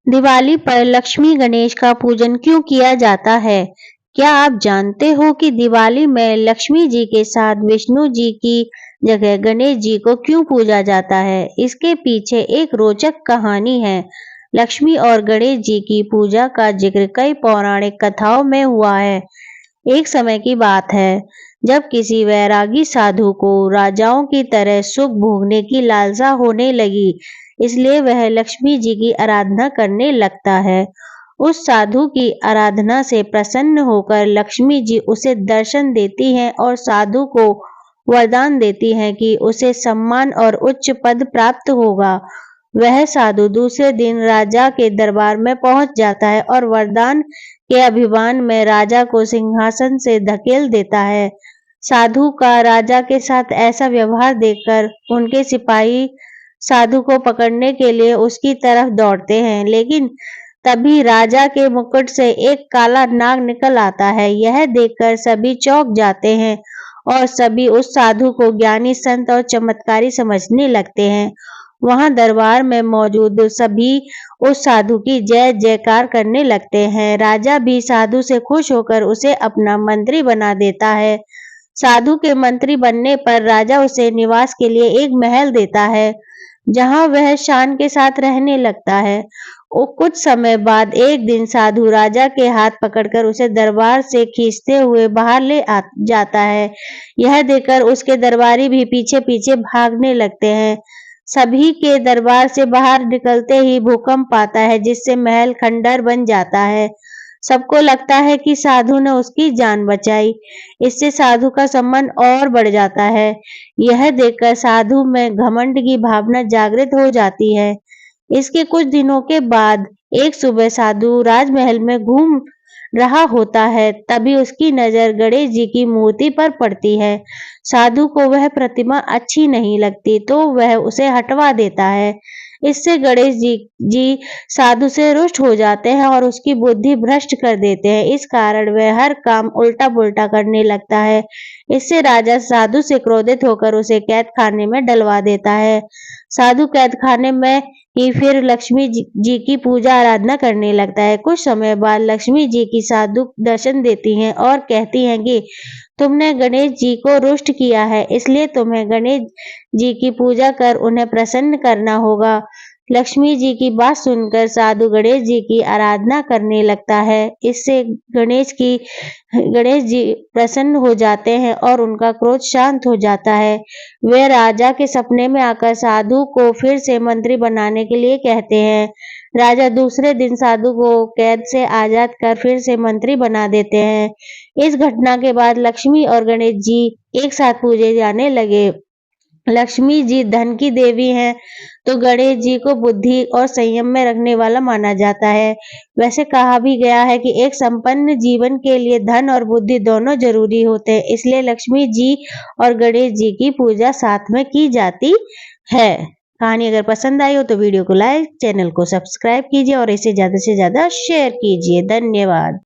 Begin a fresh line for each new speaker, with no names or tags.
दिवाली पर लक्ष्मी गणेश का पूजन क्यों किया जाता है? क्या आप जानते हो कि दिवाली में लक्ष्मी जी के साथ विष्णु जी की जगह गणेश जी को क्यों पूजा जाता है? इसके पीछे एक रोचक कहानी है। लक्ष्मी और गणेश जी की पूजा का जिक्र कई पौराणिक कथाओं में हुआ है। एक समय की बात है जब किसी वैरागी साधु को राजाओं की तरह सुख भोगने की लालसा होने लगी, इसलिए वह लक्ष्मी जी की आराधना करने लगता है। उस साधु की आराधना से प्रसन्न होकर लक्ष्मी जी उसे दर्शन देती हैं और साधु को वरदान देती हैं कि उसे सम्मान और उच्च पद प्राप्त होगा। वह साधु दूसरे दिन राजा के दरबार में पहुंच जाता है और वरदान के अभिमान में राजा को सिंहासन से धकेल देता है। साधु का राजा के साथ ऐसा व्यवहार देखकर उनके सिपाही साधु को पकड़ने के लिए उसकी तरफ दौड़ते हैं, लेकिन तभी राजा के मुकुट से एक काला नाग निकल आता है। यह देखकर सभी चौंक जाते हैं और सभी उस साधु को ज्ञानी संत और चमत्कारी समझने लगते हैं। वहां दरबार में मौजूद सभी उस साधु की जय जयकार करने लगते हैं। राजा भी साधु से खुश होकर उसे अपना मंत्री बना देता है। साधु के मंत्री बनने पर राजा उसे निवास के लिए एक महल देता है, जहां वह शान के साथ रहने लगता है। कुछ समय बाद एक दिन साधु राजा के हाथ पकड़कर उसे दरबार से खींचते हुए बाहर जाता है। यह देखकर उसके दरबारी भी पीछे पीछे भागने लगते हैं। सभी के दरबार से बाहर निकलते ही भूकंप आता है, जिससे महल खंडर बन जाता है। सबको लगता है कि साधु ने उसकी जान बचाई। इससे साधु का सम्मान और बढ़ जाता है। यह देखकर साधु में घमंड की भावना जागृत हो जाती है। इसके कुछ दिनों के बाद एक सुबह साधु राजमहल में घूम रहा होता है, तभी उसकी नजर गणेश जी की मूर्ति पर पड़ती है। साधु को वह प्रतिमा अच्छी नहीं लगती, तो वह उसे हटवा देता है। इससे गणेश जी साधु से रुष्ट हो जाते हैं और उसकी बुद्धि भ्रष्ट कर देते हैं। इस कारण वह हर काम उल्टा पुल्टा करने लगता है। इससे राजा साधु से क्रोधित होकर उसे कैद खाने में डलवा देता है। साधु कैद खाने में ही फिर लक्ष्मी जी की पूजा आराधना करने लगता है। कुछ समय बाद लक्ष्मी जी की साधु दर्शन देती हैं और कहती हैं कि तुमने गणेश जी को रुष्ट किया है, इसलिए तुम्हें गणेश जी की पूजा कर उन्हें प्रसन्न करना होगा। लक्ष्मी जी की बात सुनकर साधु गणेश जी की आराधना करने लगता है। इससे गणेश जी प्रसन्न हो जाते हैं और उनका क्रोध शांत हो जाता है। वे राजा के सपने में आकर साधु को फिर से मंत्री बनाने के लिए कहते हैं। राजा दूसरे दिन साधु को कैद से आजाद कर फिर से मंत्री बना देते हैं। इस घटना के बाद लक्ष्मी और गणेश जी एक साथ पूजे जाने लगे। लक्ष्मी जी धन की देवी हैं, तो गणेश जी को बुद्धि और संयम में रखने वाला माना जाता है। वैसे कहा भी गया है कि एक संपन्न जीवन के लिए धन और बुद्धि दोनों जरूरी होते हैं, इसलिए लक्ष्मी जी और गणेश जी की पूजा साथ में की जाती है। कहानी अगर पसंद आई हो तो वीडियो को लाइक, चैनल को सब्सक्राइब कीजिए और इसे ज्यादा से ज्यादा शेयर कीजिए। धन्यवाद।